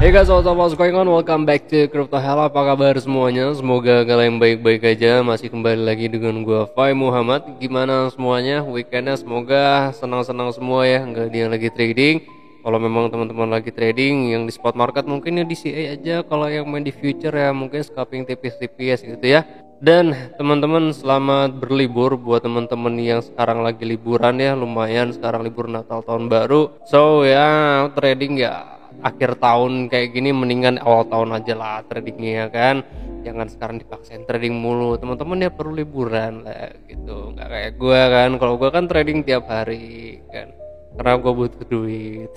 Hey guys, what's going on? Welcome back to Crypto Hell. Apa kabar semuanya? Semoga kalian baik-baik aja. Masih kembali lagi dengan gue Fai Muhammad. Gimana semuanya? Weekendnya semoga senang-senang semua ya. Nggak dia lagi trading. Kalau memang teman-teman lagi trading yang di spot market mungkin ya di CA aja. Kalau yang main di future ya mungkin scalping tipis-tipis gitu ya. Dan teman-teman selamat berlibur buat teman-teman yang sekarang lagi liburan ya. Lumayan sekarang libur Natal tahun baru. So ya trading ya akhir tahun kayak gini mendingan awal tahun aja lah tradingnya ya kan, jangan sekarang dipaksain trading mulu. Teman-teman ya perlu liburan lah gitu, nggak kayak gue kan. Kalau gue kan trading tiap hari kan karena gue butuh duit.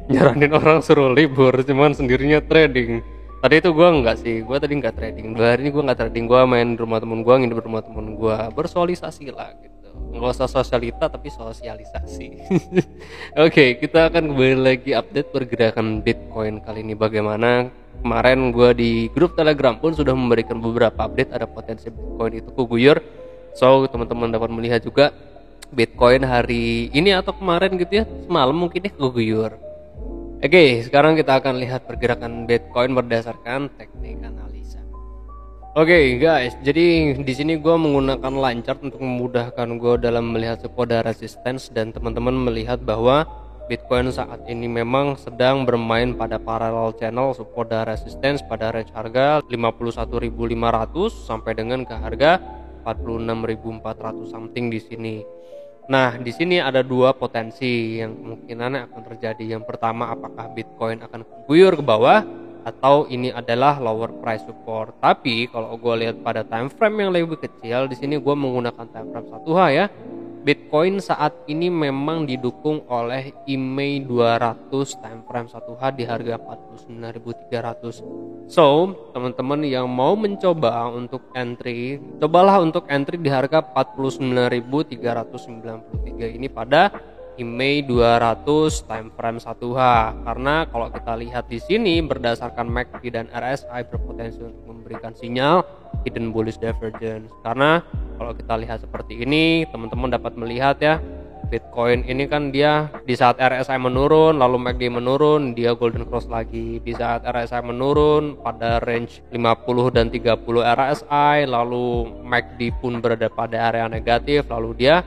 Nyaranin orang suruh libur cuman sendirinya trading. Tadi itu gue enggak sih, gue tadi nggak trading 2 hari ini. Gue nggak trading, gue main di rumah temen gue, nginep di rumah temen gue, bersosialisasi lah gitu. Nggak usah sosialita tapi sosialisasi. Oke, kita akan kembali lagi update pergerakan Bitcoin kali ini bagaimana. Kemarin gue di grup Telegram pun sudah memberikan beberapa update, ada potensi Bitcoin itu keguyur. So teman-teman dapat melihat juga Bitcoin hari ini atau kemarin gitu ya, semalam mungkin keguyur. Oke, sekarang kita akan lihat pergerakan Bitcoin berdasarkan teknik analisa. Oke guys, jadi di sini gue menggunakan line chart untuk memudahkan gue dalam melihat support dan resistance, dan teman-teman melihat bahwa Bitcoin saat ini memang sedang bermain pada parallel channel support dan resistance pada range harga 51.500 sampai dengan ke harga 46.400 something di sini. Nah, di sini ada dua potensi yang kemungkinannya akan terjadi. Yang pertama, apakah Bitcoin akan keguyur ke bawah atau ini adalah lower price support. Tapi kalau gue lihat pada time frame yang lebih kecil, di sini gue menggunakan time frame 1H ya. Bitcoin saat ini memang didukung oleh EMA 200 time frame 1H di harga 49.300. So, teman-teman yang mau mencoba untuk entry, cobalah untuk entry di harga 49.393 ini pada EMA 200 time frame 1H, karena kalau kita lihat di sini berdasarkan MACD dan RSI berpotensi untuk memberikan sinyal hidden bullish divergence. Karena kalau kita lihat seperti ini, teman-teman dapat melihat ya, Bitcoin ini kan dia di saat RSI menurun lalu MACD menurun, dia golden cross lagi. Di saat RSI menurun pada range 50 dan 30 RSI, lalu MACD pun berada pada area negatif, lalu dia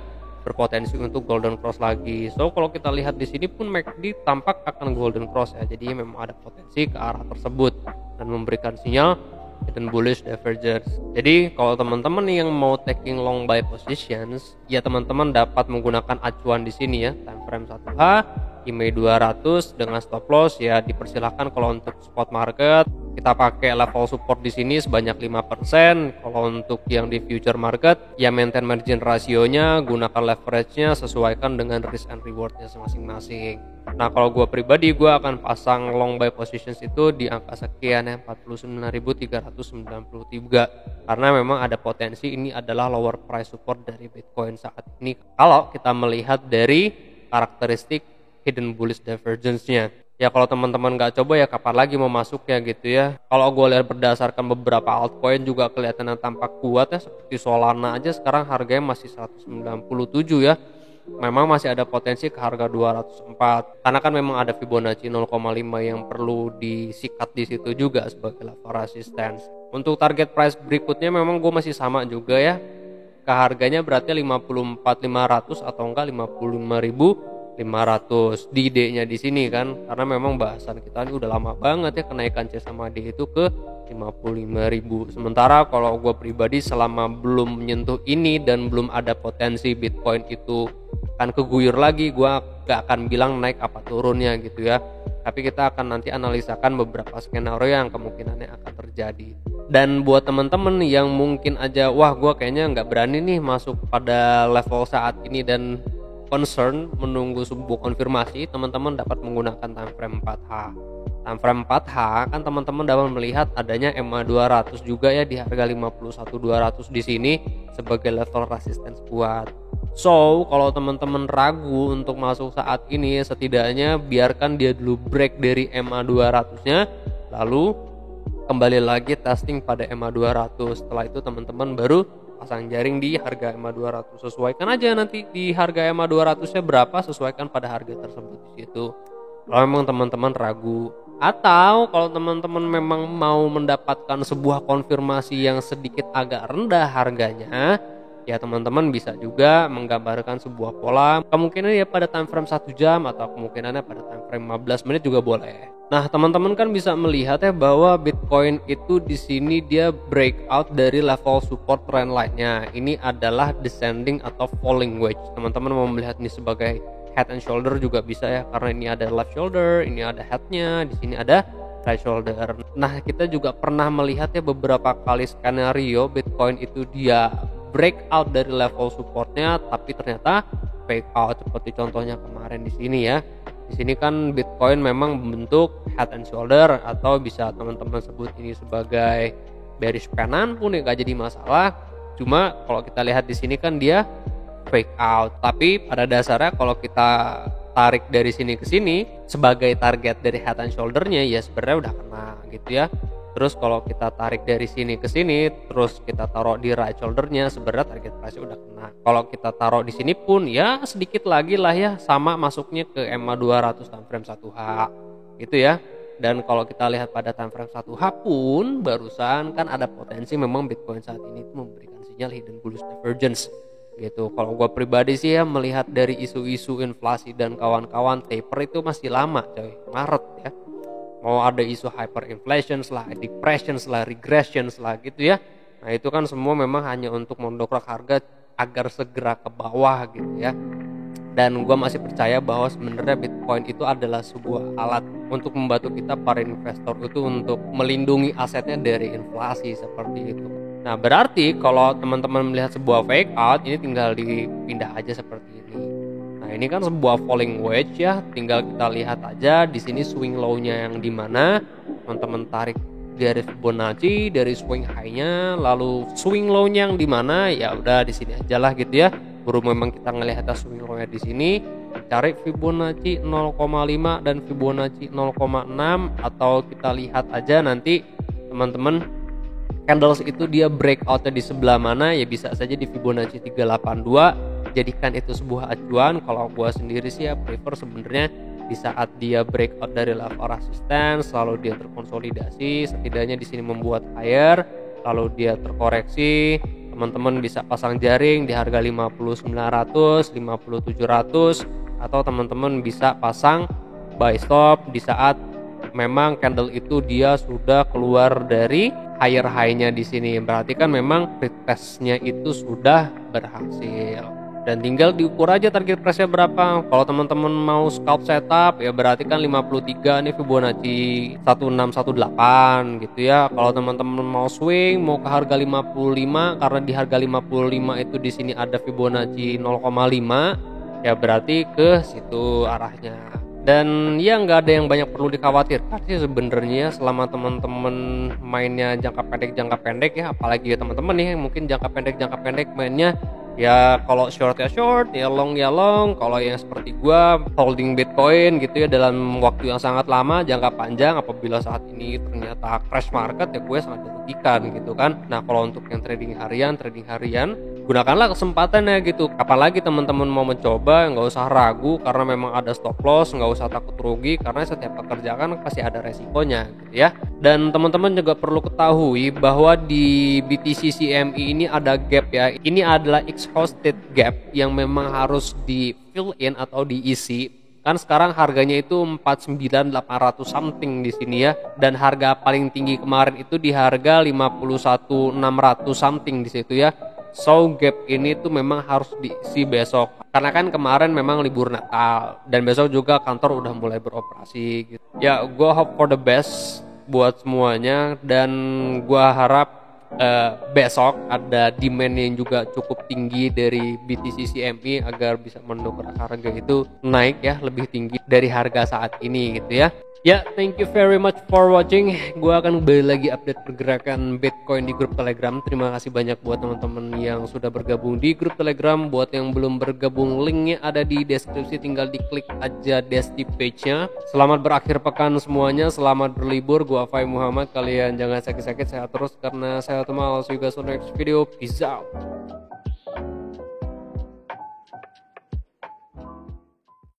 berpotensi untuk golden cross lagi. So kalau kita lihat di sini pun MACD tampak akan golden cross ya. Jadi memang ada potensi ke arah tersebut dan memberikan sinyal hidden bullish divergence. Jadi kalau teman-teman yang mau taking long buy positions, ya teman-teman dapat menggunakan acuan di sini ya, time frame 1H, EMA 200 dengan stop loss ya. Dipersilahkan kalau untuk spot market kita pakai level support di sini sebanyak 5%. Kalau untuk yang di future market ya maintain margin rasionya, gunakan leverage-nya, sesuaikan dengan risk and reward-nya masing-masing. Nah kalau gue pribadi, gue akan pasang long buy positions itu di angka sekian ya, 49.393, karena memang ada potensi ini adalah lower price support dari Bitcoin saat ini kalau kita melihat dari karakteristik hidden bullish divergence-nya. Ya kalau teman-teman nggak coba ya kapan lagi mau masuk ya gitu ya. Kalau gue lihat berdasarkan beberapa altcoin juga kelihatan tampak kuat ya, seperti Solana aja sekarang harganya masih 197 ya. Memang masih ada potensi ke harga 204, karena kan memang ada Fibonacci 0,5 yang perlu disikat di situ juga sebagai level resistance. Untuk target price berikutnya memang gue masih sama juga ya, ke harganya berarti 54.500 atau enggak 55.500 di D-nya di sini kan, karena memang bahasan kita ini udah lama banget ya kenaikan C sama D itu ke 55.000. Sementara kalau gue pribadi selama belum menyentuh ini dan belum ada potensi Bitcoin itu akan keguyur lagi, gue gak akan bilang naik apa turunnya gitu ya, tapi kita akan nanti analisakan beberapa skenario yang kemungkinannya akan terjadi. Dan buat teman-teman yang mungkin aja wah gue kayaknya nggak berani nih masuk pada level saat ini dan concern menunggu sebuah konfirmasi, teman-teman dapat menggunakan time frame 4H. Time frame 4H kan teman-teman dapat melihat adanya EMA 200 juga ya di harga 51.200 di sini sebagai level resistance kuat. So kalau teman-teman ragu untuk masuk saat ini, setidaknya biarkan dia dulu break dari EMA 200 nya, lalu kembali lagi testing pada EMA 200. Setelah itu teman-teman baru pasang jaring di harga EMA 200. Sesuaikan aja nanti di harga EMA 200 nya berapa, sesuaikan pada harga tersebut di situ. Kalau memang teman-teman ragu Atau kalau teman-teman memang mau mendapatkan sebuah konfirmasi yang sedikit agak rendah harganya, ya teman-teman bisa juga menggambarkan sebuah pola, kemungkinan ya pada time frame 1 jam atau kemungkinannya pada time frame 15 menit juga boleh. Nah, teman-teman kan bisa melihat ya bahwa Bitcoin itu di sini dia breakout dari level support trend line-nya. Ini adalah descending atau falling wedge. Teman-teman mau melihat ini sebagai head and shoulder juga bisa ya, karena ini ada left shoulder, ini ada headnya, di sini ada right shoulder. Nah, kita juga pernah melihat ya beberapa kali skenario Bitcoin itu dia breakout dari level supportnya, tapi ternyata fake out seperti contohnya kemarin di sini ya. Di sini kan Bitcoin memang membentuk head and shoulder, atau bisa teman-teman sebut ini sebagai bearish kanan pun ya gak jadi masalah. Cuma kalau kita lihat di sini kan dia fake out, tapi pada dasarnya kalau kita tarik dari sini ke sini sebagai target dari head and shoulder-nya ya sebenarnya udah kena gitu ya. Terus kalau kita tarik dari sini ke sini terus kita taruh di right shoulder-nya, sebenarnya target price udah kena. Kalau kita taruh di sini pun ya sedikit lagi lah ya, sama masuknya ke EMA 200 time frame 1H gitu ya. Dan kalau kita lihat pada time frame 1H pun barusan kan ada potensi memang Bitcoin saat ini itu memberikan sinyal hidden bullish divergence gitu. Kalau gue pribadi sih ya melihat dari isu-isu inflasi dan kawan-kawan, taper itu masih lama coy, Maret ya. Mau ada isu hyperinflation lah, depression lah, regression lah gitu ya. Nah itu kan semua memang hanya untuk mendongkrak harga agar segera ke bawah gitu ya. Dan gue masih percaya bahwa sebenarnya Bitcoin itu adalah sebuah alat untuk membantu kita para investor itu untuk melindungi asetnya dari inflasi seperti itu. Nah berarti kalau teman-teman melihat sebuah fake out, ini tinggal dipindah aja seperti ini. Nah ini kan sebuah falling wedge ya, tinggal kita lihat aja di sini swing low-nya yang dimana teman-teman tarik dari Fibonacci, dari swing high-nya, lalu swing low-nya yang dimana ya udah di sini aja lah gitu ya. Baru memang kita ngelihat swing low-nya di sini, cari Fibonacci 0,5 dan Fibonacci 0,6, atau kita lihat aja nanti teman-teman candles itu dia breakoutnya di sebelah mana, ya bisa saja di Fibonacci 382. Jadikan itu sebuah acuan. Kalau gua sendiri sih ya prefer sebenarnya di saat dia breakout dari level resistance lalu dia terkonsolidasi, setidaknya di sini membuat higher, lalu dia terkoreksi, teman-teman bisa pasang jaring di harga 50.900, 50.700, atau teman-teman bisa pasang buy stop di saat memang candle itu dia sudah keluar dari higher high-nya di sini. Berarti kan memang retestnya itu sudah berhasil. Dan tinggal diukur aja target price-nya berapa. Kalau teman-teman mau scalp setup ya berarti kan 53 nih Fibonacci 1618 gitu ya. Kalau teman-teman mau swing mau ke harga 55, karena di harga 55 itu di sini ada Fibonacci 0,5, ya berarti ke situ arahnya. Dan ya nggak ada yang banyak perlu dikhawatirkan sih sebenarnya selama teman-teman mainnya jangka pendek ya, apalagi ya teman-teman nih mungkin jangka pendek mainnya ya, kalau short ya short, ya long, kalau yang seperti gua holding Bitcoin gitu ya dalam waktu yang sangat lama, jangka panjang, apabila saat ini ternyata crash market ya gue sangat dirugikan gitu kan. Nah kalau untuk yang trading harian gunakanlah kesempatannya gitu. Kapan lagi teman-teman mau mencoba, nggak usah ragu karena memang ada stop loss, nggak usah takut rugi karena setiap pekerjaan pasti ada resikonya gitu ya. Dan teman-teman juga perlu ketahui bahwa di BTC CME ini ada gap ya. Ini adalah exhausted gap yang memang harus di fill in atau diisi. Kan sekarang harganya itu 49.800 something di sini ya, dan harga paling tinggi kemarin itu di harga 51.600 something di situ ya. So gap ini tuh memang harus diisi besok, karena kan kemarin memang libur Natal dan besok juga kantor udah mulai beroperasi gitu. Ya gua hope for the best buat semuanya, dan gua harap besok ada demand yang juga cukup tinggi dari BTC CME agar bisa mendongkrak harga itu naik ya lebih tinggi dari harga saat ini gitu ya. Ya, thank you very much for watching. Gua akan kembali lagi update pergerakan Bitcoin di grup Telegram. Terima kasih banyak buat teman-teman yang sudah bergabung di grup Telegram. Buat yang belum bergabung, linknya ada di deskripsi, tinggal diklik aja Desti page-nya. Selamat berakhir pekan semuanya, selamat berlibur. Gua Fai Muhammad, kalian jangan sakit-sakit, sehat terus karena saya Temal. See you guys on next video. Peace out.